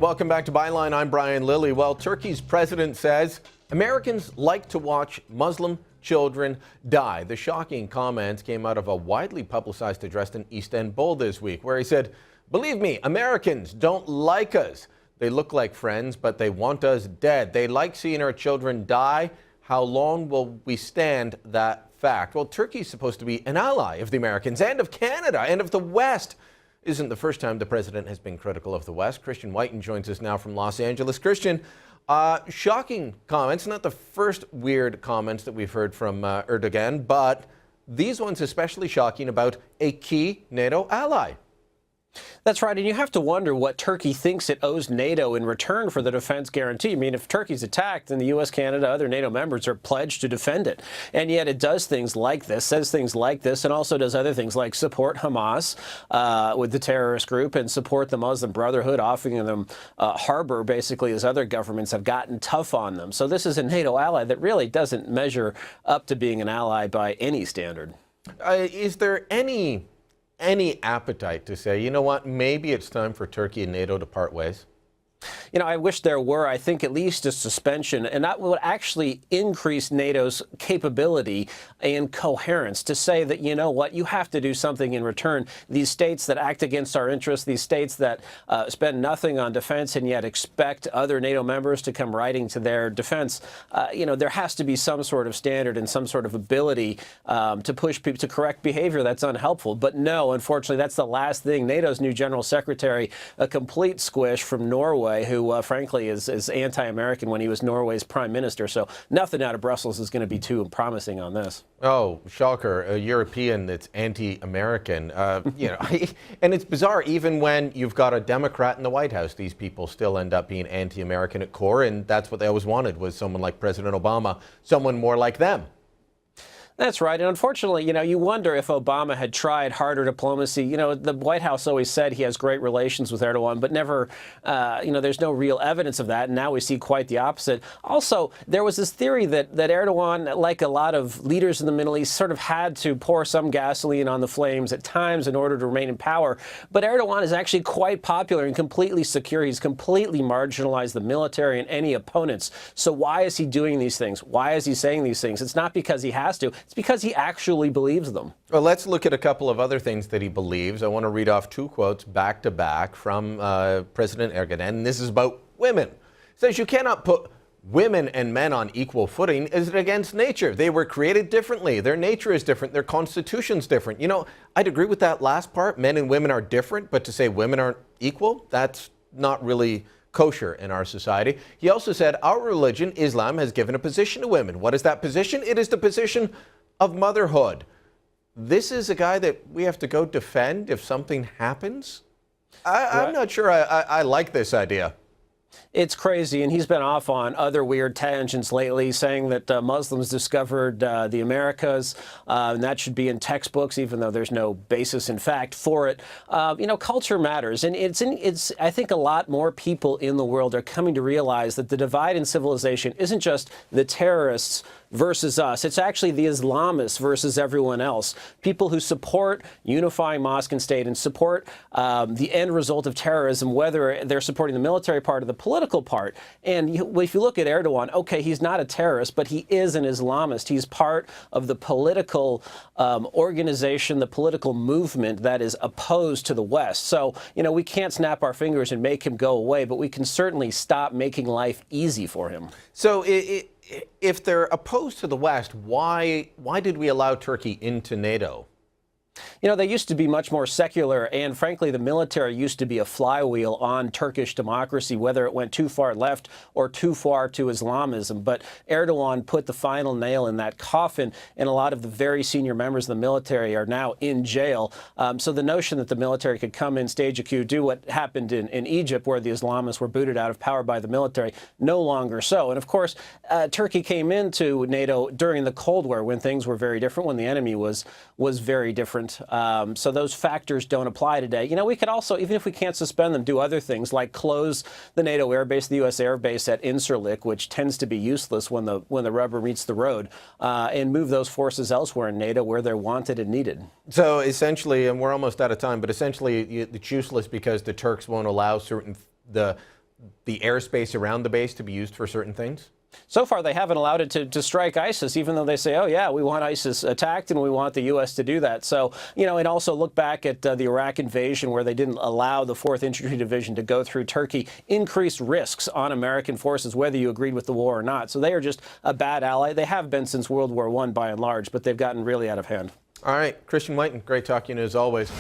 Welcome back to Byline. I'm Brian Lilly. Well, Turkey's president says Americans like to watch Muslim children die. The shocking comments came out of a widely publicized address in Istanbul this week, where he said, "Believe me, Americans don't like us. They look like friends, but they want us dead. They like seeing our children die. How long will we stand that fact?" Well, Turkey's supposed to be an ally of the Americans and of Canada and of the West. Isn't the first time the president has been critical of the West. Christian Whiten joins us now from Los Angeles. Christian, shocking comments, not the first weird comments that we've heard from Erdogan, but these ones especially shocking about a key NATO ally. That's right, and you have to wonder what Turkey thinks it owes NATO in return for the defense guarantee. I mean, if Turkey's attacked, then the U.S., Canada, other NATO members are pledged to defend it. And yet it does things like this, says things like this, and also does other things like support Hamas with the terrorist group and support the Muslim Brotherhood, offering them harbor, basically, as other governments have gotten tough on them. So this is a NATO ally that really doesn't measure up to being an ally by any standard. Is there any appetite to say, you know what, maybe it's time for Turkey and NATO to part ways? You know, I wish there were. I think at least a suspension, and that would actually increase NATO's capability and coherence to say that, you know what, you have to do something in return. These states that act against our interests, these states that spend nothing on defense and yet expect other NATO members to come riding to their defense, you know, there has to be some sort of standard and some sort of ability to push people to correct behavior that's unhelpful. But no, unfortunately, that's the last thing. NATO's new general secretary, a complete squish from Norway, who frankly is anti-American when he was Norway's prime minister. So nothing out of Brussels is going to be too promising on this. Oh, shocker. A European that's anti-American. You know, and it's bizarre, even when you've got a Democrat in the White House, these people still end up being anti-American at core, and that's what they always wanted, was someone like President Obama, someone more like them. That's right. And unfortunately, you know, you wonder if Obama had tried harder diplomacy. You know, the White House always said he has great relations with Erdogan, but never, you know, there's no real evidence of that. And now we see quite the opposite. Also, there was this theory that Erdogan, like a lot of leaders in the Middle East, sort of had to pour some gasoline on the flames at times in order to remain in power. But Erdogan is actually quite popular and completely secure. He's completely marginalized the military and any opponents. So why is he doing these things? Why is he saying these things? It's not because he has to. It's because he actually believes them. Well, let's look at a couple of other things that he believes. I want to read off two quotes back to back from President Erdogan. And this is about women. He says, "You cannot put women and men on equal footing. Is it against nature? They were created differently. Their nature is different. Their constitution's different." You know, I'd agree with that last part. Men and women are different, but to say women aren't equal, that's not really kosher in our society. He also said, "Our religion, Islam, has given a position to women." What is that position? It is the position of motherhood. This is a guy that we have to go defend if something happens? I'm not sure I like this idea. It's crazy, and he's been off on other weird tangents lately, saying that Muslims discovered the Americas, and that should be in textbooks, even though there's no basis in fact for it. You know, culture matters, and I think a lot more people in the world are coming to realize that the divide in civilization isn't just the terrorists versus us. It's actually the Islamists versus everyone else. People who support unifying mosque and state and support the end result of terrorism, whether they're supporting the military part or the political part. And if you look at Erdogan, okay, he's not a terrorist, but he is an Islamist. He's part of the political organization, the political movement that is opposed to the West. So, you know, we can't snap our fingers and make him go away, but we can certainly stop making life easy for him. So if they're opposed to the West, why did we allow Turkey into NATO? You know, they used to be much more secular, and frankly, the military used to be a flywheel on Turkish democracy, whether it went too far left or too far to Islamism. But Erdogan put the final nail in that coffin, and a lot of the very senior members of the military are now in jail. So the notion that the military could come in, stage a coup, do what happened in Egypt, where the Islamists were booted out of power by the military, no longer so. And of course, Turkey came into NATO during the Cold War, when things were very different, when the enemy was very different. So those factors don't apply today. You know, we could also, even if we can't suspend them, do other things like close the NATO air base, the U.S. air base at Incirlik, which tends to be useless when the rubber meets the road, and move those forces elsewhere in NATO where they're wanted and needed. So essentially, and we're almost out of time, but essentially it's useless because the Turks won't allow the the airspace around the base to be used for certain things? So far, they haven't allowed it to strike ISIS, even though they say, oh, yeah, we want ISIS attacked and we want the U.S. to do that. So, you know, and also look back at the Iraq invasion, where they didn't allow the 4th Infantry Division to go through Turkey, increased risks on American forces, whether you agreed with the war or not. So they are just a bad ally. They have been since World War I by and large, but they've gotten really out of hand. All right, Christian Whiten, great talking to you as always.